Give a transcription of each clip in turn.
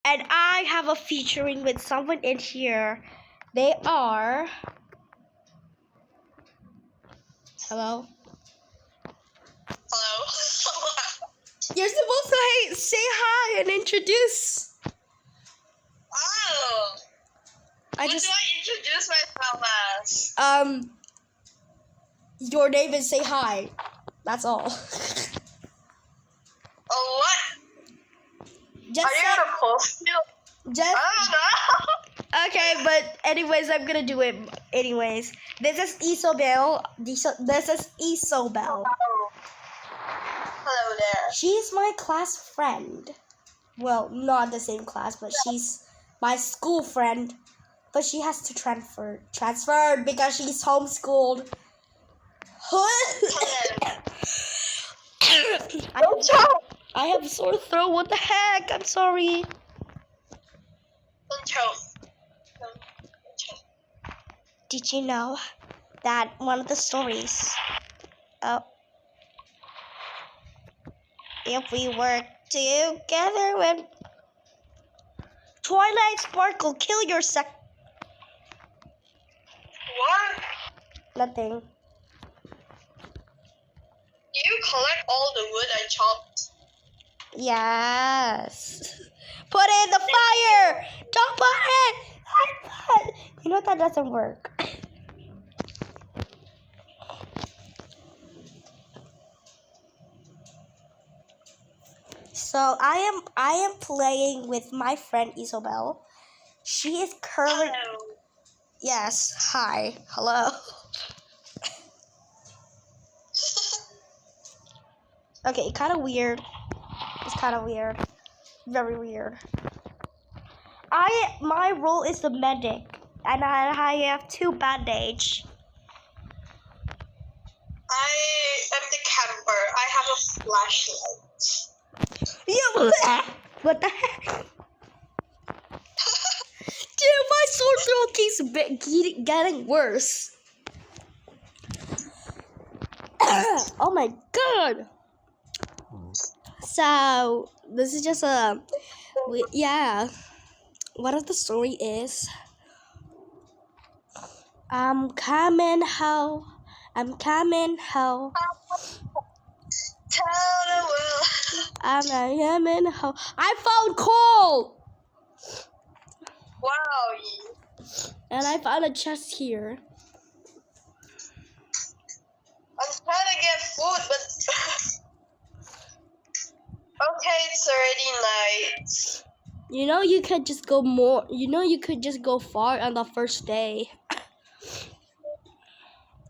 And I have a featuring with someone in here. They are... Hello? Hello? You're supposed to say hi and introduce. Oh! What do I introduce myself as? Your name is say hi. That's all. Oh, what? Just Are you gonna post it? Just... I don't know. Okay, but anyways, I'm gonna do it anyways. This is ISOBEL. This is ISOBEL. Hello there. She's my class friend. Well, not the same class, but she's my school friend. But she has to transfer because she's homeschooled. I have a sore throat. What the heck? I'm sorry. Don't choke. Did you know that one of the stories? If we work together when Twilight Sparkle, kill yourself. What? Nothing. Do you collect all the wood I chopped? Yes. Put it in the fire. Don't put it. You know that doesn't work. So I am playing with my friend ISOBEL. She is currently... Hello. Yes. Hi. Hello. Okay, kind of weird. It's kind of weird. Very weird. My role is the medic, and I have 2 bandage. I am the camper. I have a flashlight. What the heck? Dude, my sore throat keeps getting worse. Oh my god. So, this is just yeah. What of the story is, I'm coming home. I'm coming home. Tell the world. I'm coming home. I found coal. Wow. And I found a chest here. I'm trying to get food, but okay, it's already night. You know you could just go more. You know you could just go far on the first day.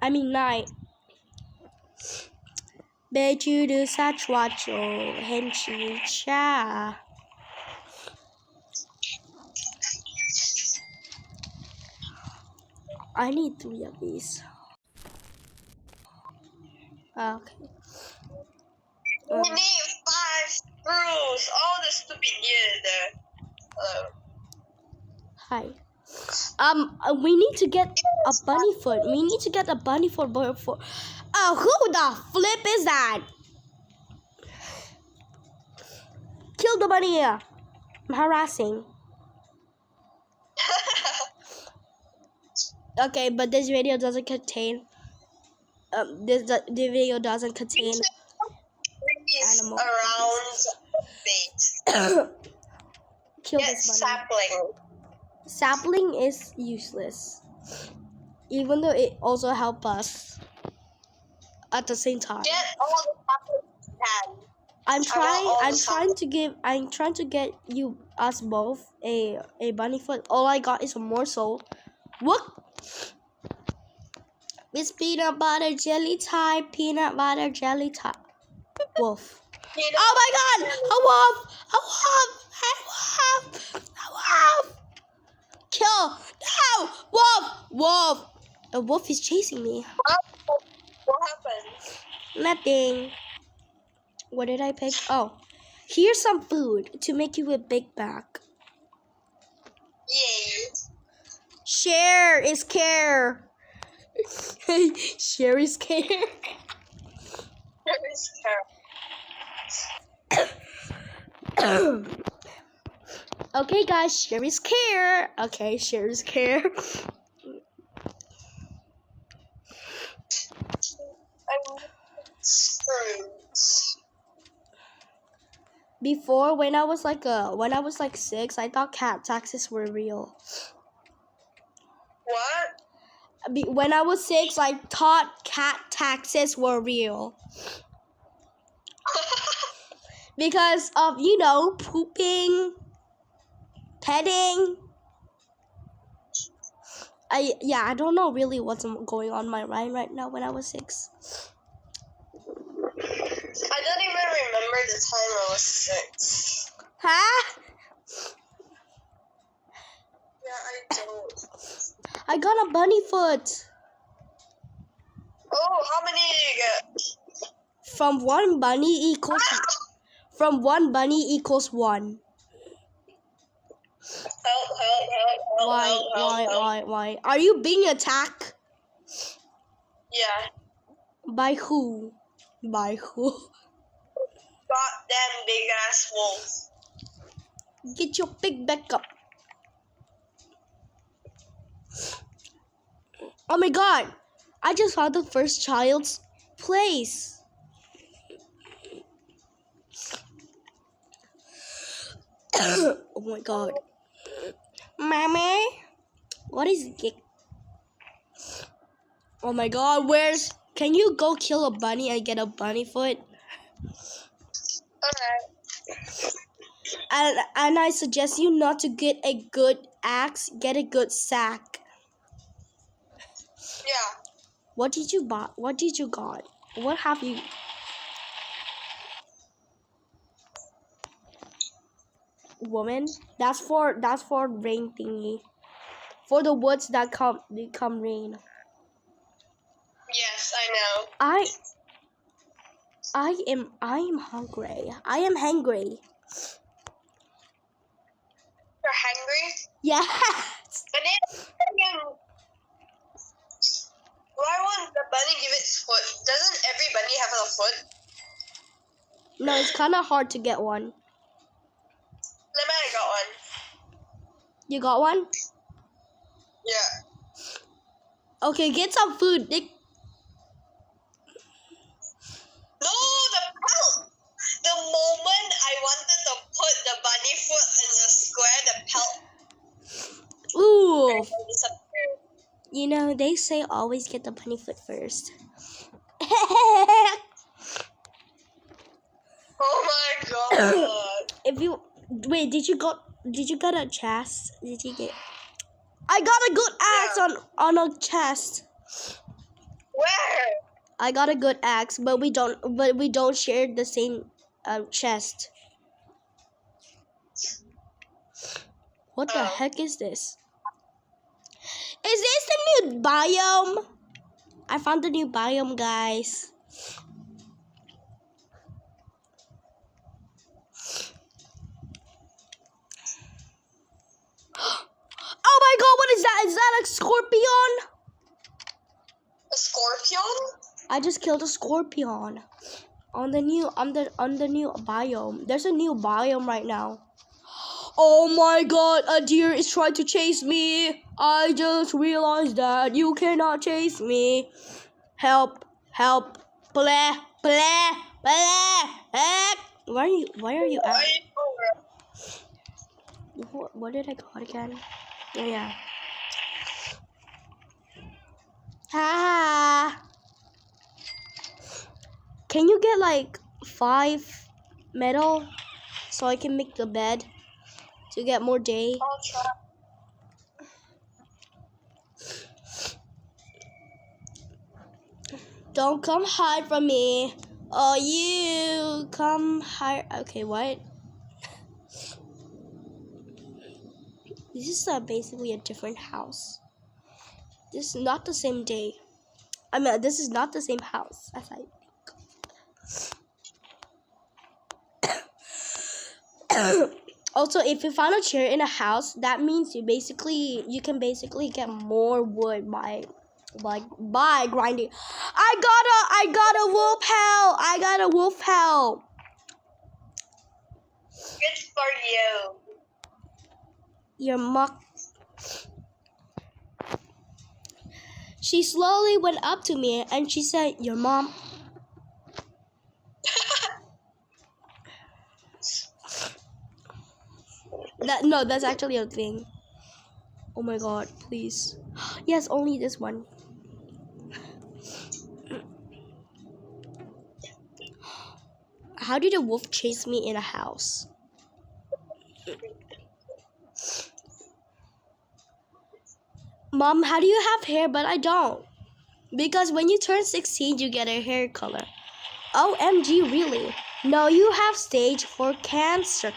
I mean night. Bet you do such what you henchicha. I need 3 of these. Okay. We need 5 screws. All the stupid gear there. Hello. Hi. We need to get a bunny foot. We need to get a bunny foot for. Oh, who the flip is that? Kill the bunny. I'm harassing. Okay, but this video doesn't contain. The video doesn't contain animals around base. Kill this bunny. Sapling. Sapling is useless, even though it also helps us at the same time. Get all the saplings you can. I'm trying to get us both a bunny foot. All I got is a morsel. What? It's peanut butter jelly time. Peanut butter jelly time. Wolf. Oh my god! A wolf! A wolf! A wolf! A wolf! Kill! No! Wolf! Wolf! A wolf is chasing me. What happened? Nothing. What did I pick? Oh, here's some food to make you a big back. Yay. Share is care. Share is care. Okay, guys, Sherry's care. Okay, Sherry's care. I'm screwed. Before, when I was like 6, I thought cat taxes were real. What? When I was 6, I thought cat taxes were real because of pooping, petting. I don't know really what's going on my mind right now. When I was 6, I don't even remember the time I was 6. huh? Yeah, I don't. I got a bunny foot. Oh, how many did you get? From one bunny equals 1. Help. Why? Are you being attacked? Yeah. By who? Goddamn big ass wolf. Get your pig back up. Oh my god. I just found the first child's place. Oh my god. Mommy? What is it? Oh my god, can you go kill a bunny and get a bunny foot? Alright. And I suggest you not to get a good axe, get a good sack. Yeah. What did you buy? What did you got? What have you? Woman, that's for rain thingy. For the woods that come rain. Yes, I know. I am hungry. I am hungry. You're hungry? Yes. And then, why won't the bunny give its foot? Doesn't every bunny have a foot? No, it's kind of hard to get one. I got one. You got one? Yeah. Okay, get some food. No, the pelt. The moment I wanted to put the bunny foot in the square, the pelt. Ooh. Disappeared. You know, they say always get the bunny foot first. Oh my god. If you wait, did you get a chest? Did you get? I got a good axe on a chest. Where? I got a good axe, but we don't share the same chest. What the heck is this? Is this the new biome? I found the new biome, guys. Oh my god, what is that? Is that a scorpion? A scorpion? I just killed a scorpion on the new biome. There's a new biome right now. Oh my god, a deer is trying to chase me. I just realized that you cannot chase me. Help. Why are you at? What did I got again? Oh yeah. Ah. Can you get like 5 metal so I can make the bed to get more day? I'll try. Don't come hide from me. Oh, you come hide. Okay, what? This is basically a different house. This is not the same day. I mean, this is not the same house as I think. Also, if you found a chair in a house, that means you can basically get more wood by grinding. I got a wolf hell. I got a wolf hell. Good for you. Your mom. She slowly went up to me and she said, "Your mom." That's actually a thing. Oh my god, please. Yes, only this one. How did a wolf chase me in a house? Mom, how do you have hair but I don't? Because when you turn 16, you get a hair color. OMG, really? No, you have stage 4 cancer.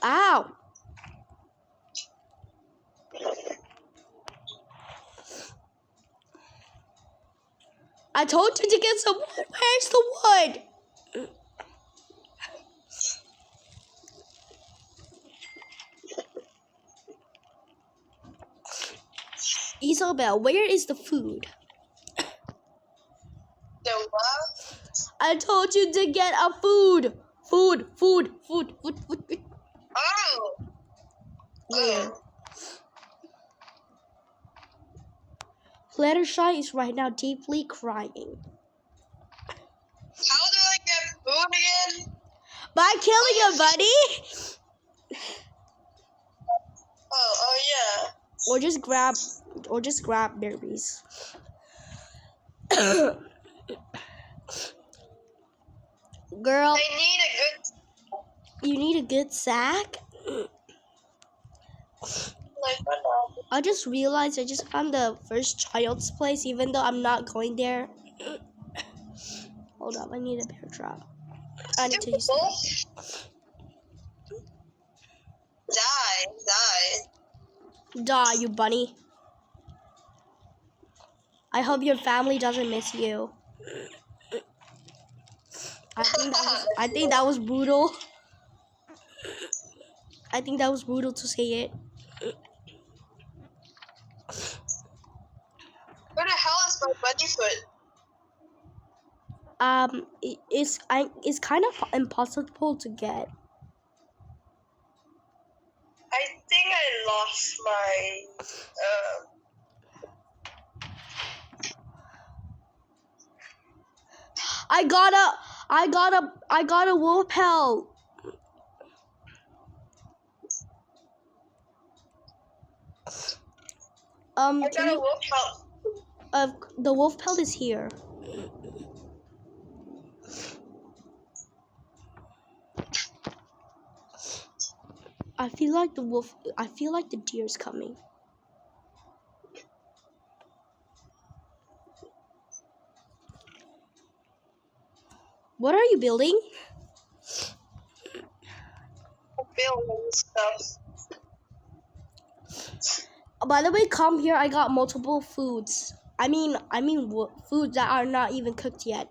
Ow. I told you to get some wood. Where's the wood? Isobel, where is the food? The what? I told you to get a food. Food. Oh. Where? Fluttershy is right now deeply crying. How do I get food again? By killing a buddy? Oh yeah. Or just grab berries. Girl, I need a good. you need a good sack? Like what now? I just realized I just found the first child's place, even though I'm not going there. Hold up, I need a bear trap. I need to use it. Die, you bunny. I hope your family doesn't miss you. I think that was brutal. I think that was brutal to say it. Where the hell is my bunny foot? It's kind of impossible to get. I think I lost my I got a wolf pelt. I got a wolf pelt. The wolf pelt is here. I feel like the deer's coming. What are you building? I'm building stuff. By the way, come here. I got multiple foods. I mean, foods that are not even cooked yet.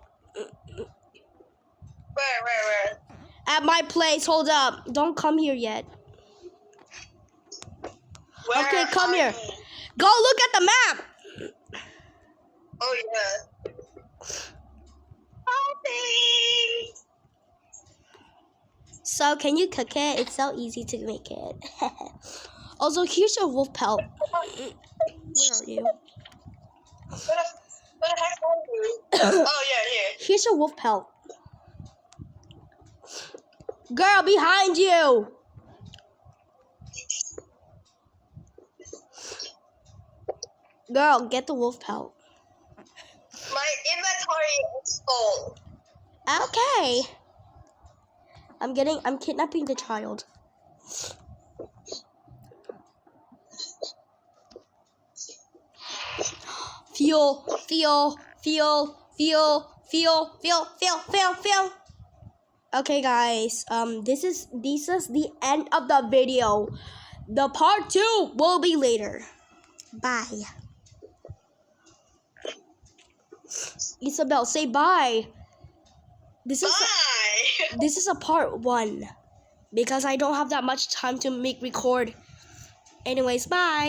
Where? At my place. Hold up. Don't come here yet. Where okay, come here. you? Go look at the map. Oh yeah. So, can you cook it? It's so easy to make it. Also, here's your wolf pelt. Where are you? Where the heck are you? Oh yeah, here. Here's your wolf pelt. Girl, behind you. Girl, get the wolf pelt. My inventory is full. Okay. I'm kidnapping the child. Fuel. Okay, guys. This is the end of the video. The part 2 will be later. Bye. Isabel, say bye. This is a part 1 because I don't have that much time to record. Anyways, bye.